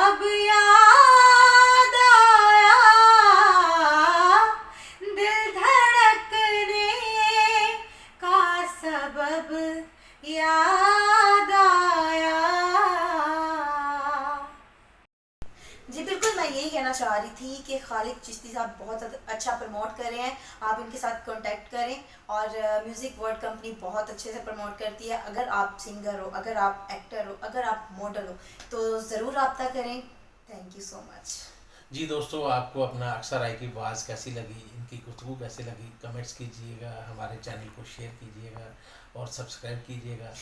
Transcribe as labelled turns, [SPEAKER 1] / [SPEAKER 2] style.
[SPEAKER 1] अब याद आया, दिल धड़कने का सबब याद आया। जी बिल्कुल, मैं यही कहना चाह रही थी कि खालिद चिश्ती साहब बहुत अच्छा प्रमोट कर रहे हैं। आप इनके साथ कांटेक्ट करें और म्यूज़िक वर्ल्ड कंपनी बहुत अच्छे से प्रमोट करती है। अगर आप सिंगर हो, अगर आप एक्टर हो, अगर आप मॉडल हो तो ज़रूर रब्ता करें। Thank you so much.
[SPEAKER 2] जी दोस्तों, आपको अपना अक्षर राय की आवाज़ कैसी लगी, इनकी गुफ्तगू कैसी लगी, कमेंट्स कीजिएगा, हमारे चैनल को शेयर कीजिएगा और सब्सक्राइब कीजिएगा।